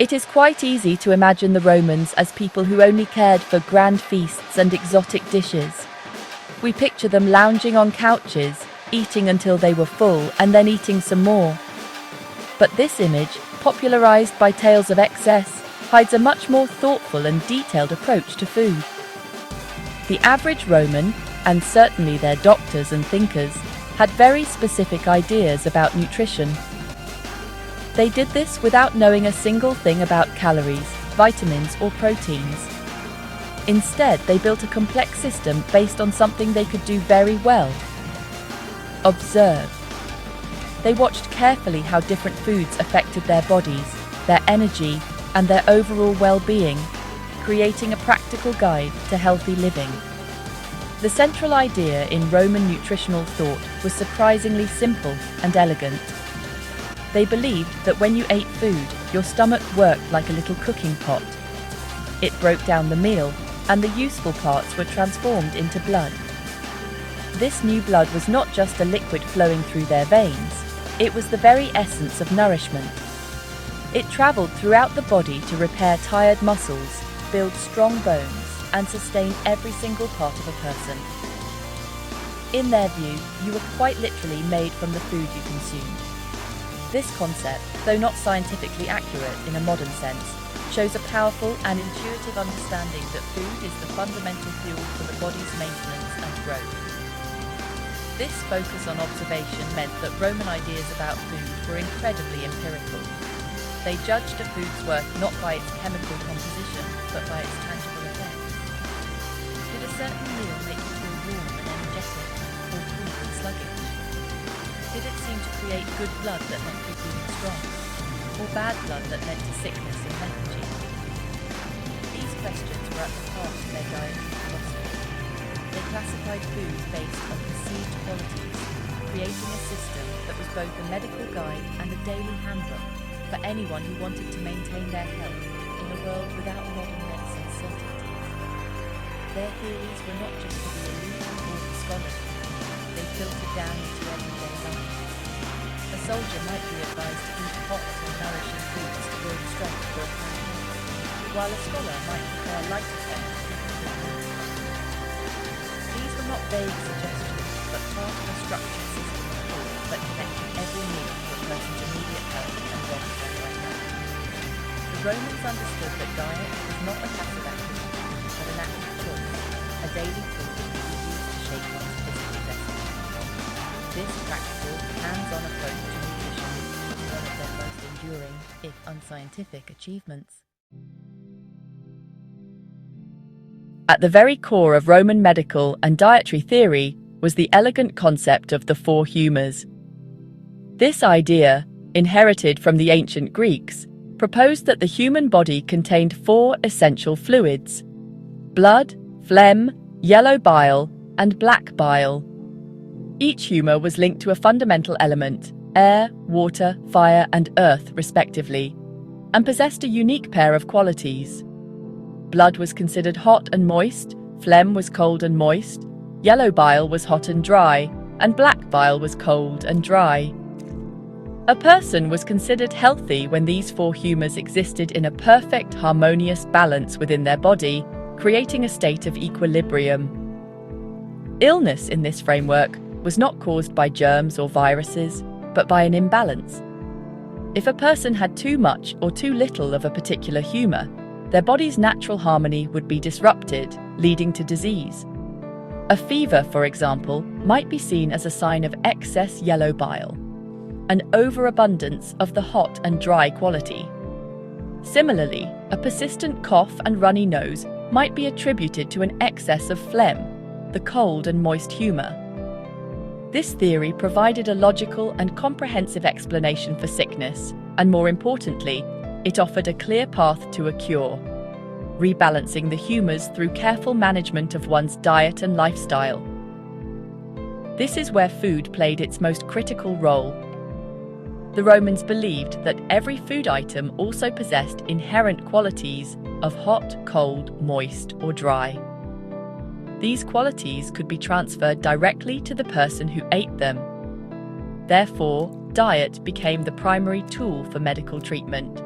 It is quite easy to imagine the Romans as people who only cared for grand feasts and exotic dishes. We picture them lounging on couches, eating until they were full and then eating some more. But this image, popularized by tales of excess, hides a much more thoughtful and detailed approach to food. The average Roman, and certainly their doctors and thinkers, had very specific ideas about nutrition. They did this without knowing a single thing about calories, vitamins, or proteins. Instead, they built a complex system based on something they could do very well: observe. They watched carefully how different foods affected their bodies, their energy, and their overall well-being, creating a practical guide to healthy living. The central idea in Roman nutritional thought was surprisingly simple and elegant. They believed that when you ate food, your stomach worked like a little cooking pot. It broke down the meal, and the useful parts were transformed into blood. This new blood was not just a liquid flowing through their veins, it was the very essence of nourishment. It traveled throughout the body to repair tired muscles, build strong bones, and sustain every single part of a person. In their view, you were quite literally made from the food you consumed. This concept, though not scientifically accurate in a modern sense, shows a powerful and intuitive understanding that food is the fundamental fuel for the body's maintenance and growth. This focus on observation meant that Roman ideas about food were incredibly empirical. They judged a food's worth not by its chemical composition, but by its tangible effects. Did a certain meal make you feel warm and energetic, or cool and sluggish? Did it seem to create good blood that left you feeling strong, or bad blood that led to sickness and lethargy? These questions were at the heart of their dietary philosophy. They classified food based on perceived qualities, creating a system that was both a medical guide and a daily handbook for anyone who wanted to maintain their health in a world without modern medicine certainties. Their theories were not just for the elite or the scholarly, they filtered down into everyday life. A soldier might be advised to eat hot and nourishing foods to build strength for a campaign, while a scholar might prefer lighter fare to keep good mood. These were not vague suggestions, but part of a structured system of thought that connected every meal to a person's immediate health and welfare right now. The Romans understood that diet was not a passive activity, but an active choice, a daily tool that could be used to shape one's physical destiny. This practical, hands-on approach to nutrition is one of their most enduring, if unscientific, achievements. At the very core of Roman medical and dietary theory was the elegant concept of the four humours. This idea, inherited from the ancient Greeks, proposed that the human body contained four essential fluids: blood, phlegm, yellow bile, and black bile. Each humour was linked to a fundamental element, air, water, fire, and earth, respectively, and possessed a unique pair of qualities. Blood was considered hot and moist, phlegm was cold and moist, yellow bile was hot and dry, and black bile was cold and dry. A person was considered healthy when these four humours existed in a perfect, harmonious balance within their body, creating a state of equilibrium. Illness in this framework was not caused by germs or viruses, but by an imbalance. If a person had too much or too little of a particular humour, their body's natural harmony would be disrupted, leading to disease. A fever, for example, might be seen as a sign of excess yellow bile, an overabundance of the hot and dry quality. Similarly, a persistent cough and runny nose might be attributed to an excess of phlegm, the cold and moist humour. This theory provided a logical and comprehensive explanation for sickness, and more importantly, it offered a clear path to a cure, rebalancing the humours through careful management of one's diet and lifestyle. This is where food played its most critical role. The Romans believed that every food item also possessed inherent qualities of hot, cold, moist, or dry. These qualities could be transferred directly to the person who ate them. Therefore, diet became the primary tool for medical treatment.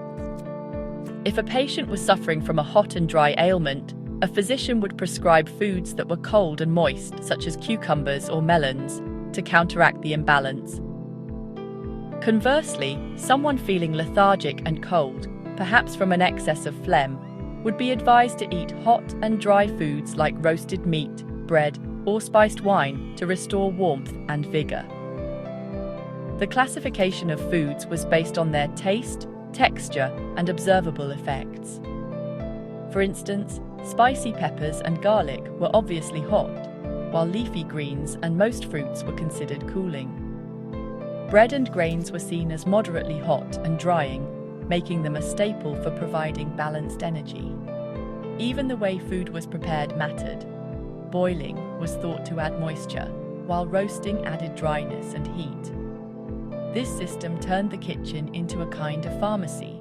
If a patient was suffering from a hot and dry ailment, a physician would prescribe foods that were cold and moist, such as cucumbers or melons, to counteract the imbalance. Conversely, someone feeling lethargic and cold, perhaps from an excess of phlegm, would be advised to eat hot and dry foods like roasted meat, bread, or spiced wine to restore warmth and vigor. The classification of foods was based on their taste, texture, and observable effects. For instance, spicy peppers and garlic were obviously hot, while leafy greens and most fruits were considered cooling. Bread and grains were seen as moderately hot and drying, making them a staple for providing balanced energy. Even the way food was prepared mattered. Boiling was thought to add moisture, while roasting added dryness and heat. This system turned the kitchen into a kind of pharmacy,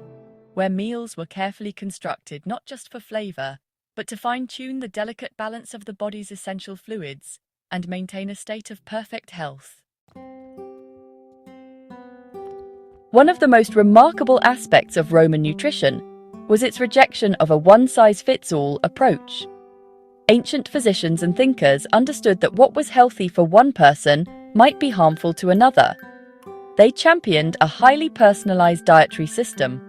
where meals were carefully constructed not just for flavor, but to fine-tune the delicate balance of the body's essential fluids and maintain a state of perfect health. One of the most remarkable aspects of Roman nutrition was its rejection of a one-size-fits-all approach. Ancient physicians and thinkers understood that what was healthy for one person might be harmful to another. They championed a highly personalized dietary system,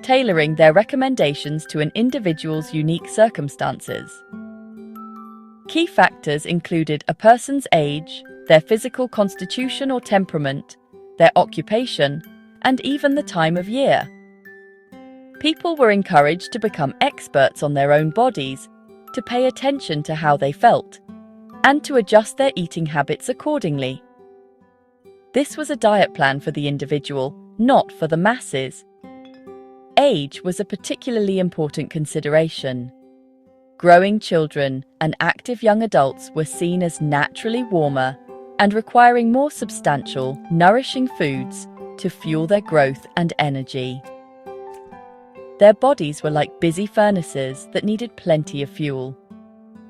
tailoring their recommendations to an individual's unique circumstances. Key factors included a person's age, their physical constitution or temperament, their occupation, and even the time of year. People were encouraged to become experts on their own bodies, to pay attention to how they felt, and to adjust their eating habits accordingly. This was a diet plan for the individual, not for the masses. Age was a particularly important consideration. Growing children and active young adults were seen as naturally warmer and requiring more substantial, nourishing foods to fuel their growth and energy. Their bodies were like busy furnaces that needed plenty of fuel.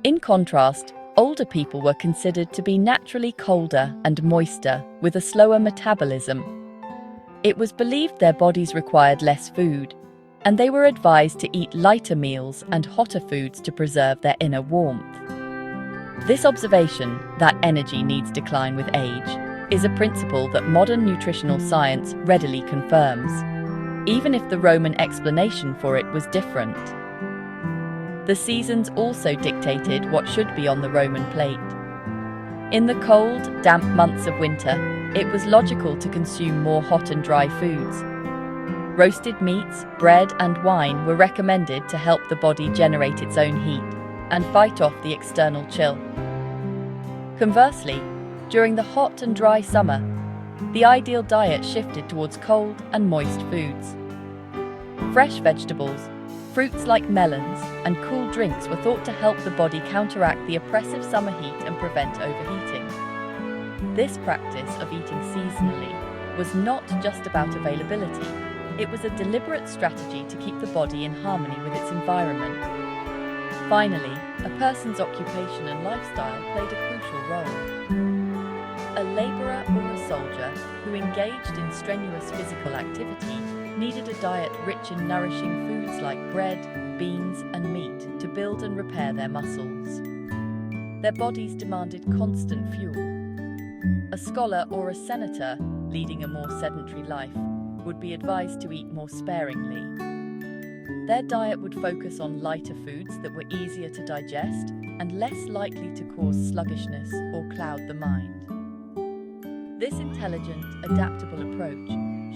In contrast, older people were considered to be naturally colder and moister, with a slower metabolism. It was believed their bodies required less food, and they were advised to eat lighter meals and hotter foods to preserve their inner warmth. This observation, that energy needs decline with age, is a principle that modern nutritional science readily confirms, even if the Roman explanation for it was different. The seasons also dictated what should be on the Roman plate. In the cold, damp months of winter, it was logical to consume more hot and dry foods. Roasted meats, bread, and wine were recommended to help the body generate its own heat and fight off the external chill. Conversely, during the hot and dry summer, the ideal diet shifted towards cold and moist foods. Fresh vegetables, fruits like melons, and cool drinks were thought to help the body counteract the oppressive summer heat and prevent overheating. This practice of eating seasonally was not just about availability, it was a deliberate strategy to keep the body in harmony with its environment. Finally, a person's occupation and lifestyle played a crucial role. A labourer or a soldier who engaged in strenuous physical activity needed a diet rich in nourishing foods like bread, beans, and meat to build and repair their muscles. Their bodies demanded constant fuel. A scholar or a senator leading a more sedentary life would be advised to eat more sparingly. Their diet would focus on lighter foods that were easier to digest and less likely to cause sluggishness or cloud the mind. This intelligent, adaptable approach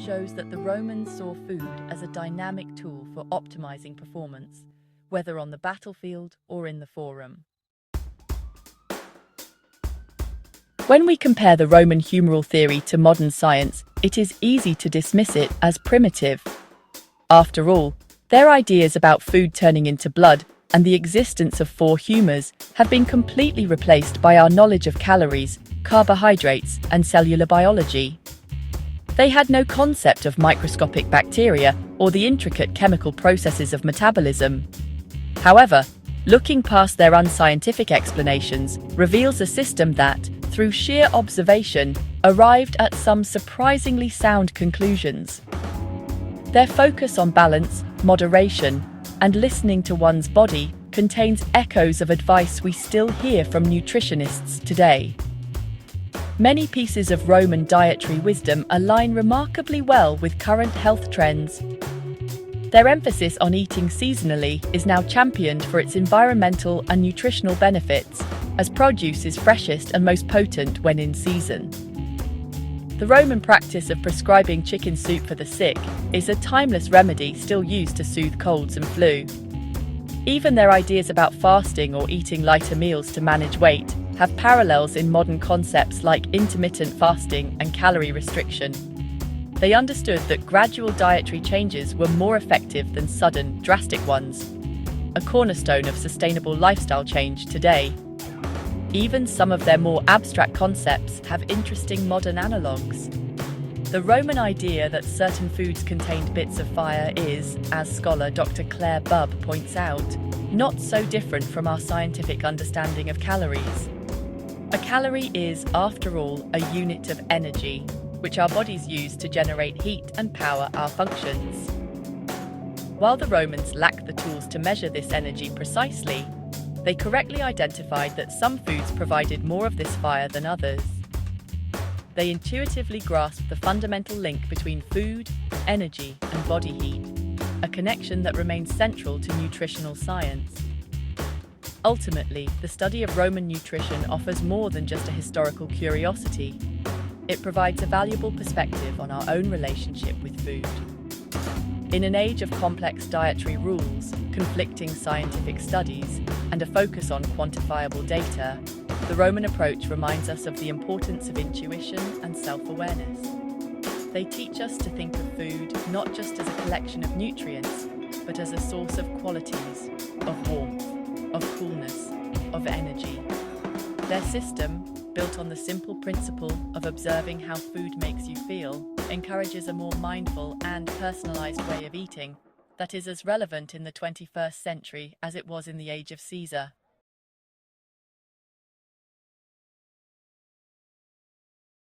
shows that the Romans saw food as a dynamic tool for optimizing performance, whether on the battlefield or in the forum. When we compare the Roman humoral theory to modern science, it is easy to dismiss it as primitive. After all, their ideas about food turning into blood and the existence of 4 humours have been completely replaced by our knowledge of calories, carbohydrates, and cellular biology. They had no concept of microscopic bacteria or the intricate chemical processes of metabolism. However, looking past their unscientific explanations reveals a system that, through sheer observation, arrived at some surprisingly sound conclusions. Their focus on balance, moderation, and listening to one's body contains echoes of advice we still hear from nutritionists today. Many pieces of Roman dietary wisdom align remarkably well with current health trends. Their emphasis on eating seasonally is now championed for its environmental and nutritional benefits, as produce is freshest and most potent when in season. The Roman practice of prescribing chicken soup for the sick is a timeless remedy still used to soothe colds and flu. Even their ideas about fasting or eating lighter meals to manage weight have parallels in modern concepts like intermittent fasting and calorie restriction. They understood that gradual dietary changes were more effective than sudden, drastic ones, a cornerstone of sustainable lifestyle change today. Even some of their more abstract concepts have interesting modern analogues. The Roman idea that certain foods contained bits of fire is, as scholar Dr. Claire Bubb points out, not so different from our scientific understanding of calories. A calorie is, after all, a unit of energy, which our bodies use to generate heat and power our functions. While the Romans lacked the tools to measure this energy precisely, they correctly identified that some foods provided more of this fire than others. They intuitively grasped the fundamental link between food, energy, and body heat, a connection that remains central to nutritional science. Ultimately, the study of Roman nutrition offers more than just a historical curiosity. It provides a valuable perspective on our own relationship with food. In an age of complex dietary rules, conflicting scientific studies, and a focus on quantifiable data, the Roman approach reminds us of the importance of intuition and self-awareness. They teach us to think of food not just as a collection of nutrients, but as a source of qualities, of warmth, of coolness, of energy. Their system, built on the simple principle of observing how food makes you feel, encourages a more mindful and personalized way of eating that is as relevant in the 21st century as it was in the age of Caesar.